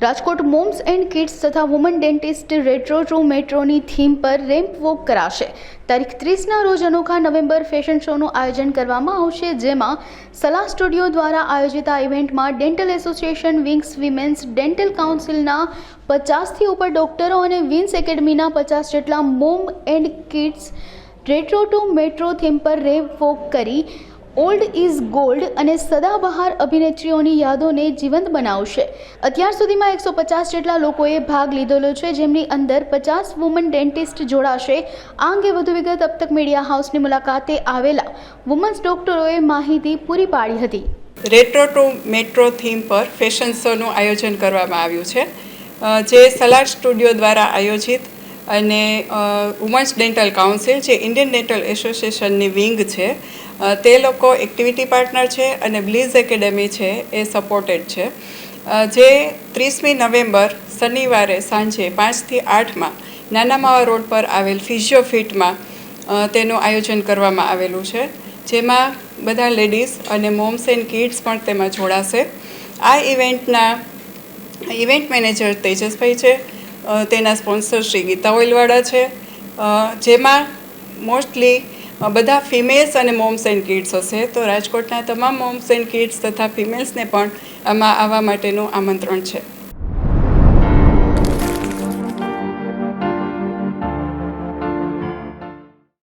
Rajkot moms and kids તથા woman dentist retro to મેટ્રોની theme પર રેમ્પ વોક કરાશે। તારીખ 30ના રોજ અનોખા નવેમ્બર ફેશન શોનું આયોજન કરવામાં આવશે, જેમાં સલાહ સ્ટુડિયો દ્વારા આયોજિત આ ઇવેન્ટમાં dental association, wings women's dental કાઉન્સિલના 50થી ઉપર ડોક્ટરો અને વિન્સ એકેડમીના 50 જેટલા mom and kids retro to metro theme પર રેમ્પ વોક કરી ઓલ્ડ ઇઝ ગોલ્ડ અને સદાબહાર અભિનેત્રીઓની યાદોને જીવંત બનાવશે। અત્યાર સુધીમાં 150 જેટલા લોકોએ ભાગ લીધેલો છે, જેમની અંદર 50 વુમન ડેન્ટિસ્ટ જોડાશે। આ અંગે વધુ વિગત अब तक મીડિયા હાઉસની મુલાકાતે આવેલા વુમન્સ ડોક્ટરોએ માહિતી પૂરી પાડી હતી। રેટ્રો ટુ મેટ્રો થીમ પર ફેશન શોનું આયોજન કરવામાં આવ્યું છે, જે સલાહ સ્ટુડિયો દ્વારા આયોજિત અને વુમન્સ ડેન્ટલ કાઉન્સિલ, જે ઇન્ડિયન ડેન્ટલ એસોસિએશનની વિંગ છે, તે લોકો એક્ટિવિટી પાર્ટનર છે અને બ્લીઝ એકેડમી છે એ સપોર્ટેડ છે। જે 30મી નવેમ્બર શનિવારે સાંજે 5થી 8માં નાના માવા રોડ પર આવેલ ફિઝિયોફિટમાં તેનું આયોજન કરવામાં આવેલું છે, જેમાં બધા લેડીઝ અને મોમ્સ એન્ડ કિડ્સ પણ તેમાં જોડાશે। આ ઇવેન્ટના ઇવેન્ટ મેનેજર તેજસભાઈ છે, તેના સ્પોન્સર શ્રી ગીતા ઓઇલવાળા છે, જેમાં મોસ્ટલી બધા ફિમેલ્સ અને મોમ્સ એન્ડ કિડ્સ હશે। તો રાજકોટના તમામ મોમ્સ એન્ડ કિડ્સ તથા ફિમેલ્સને પણ આમાં આવવા માટેનું આમંત્રણ છે।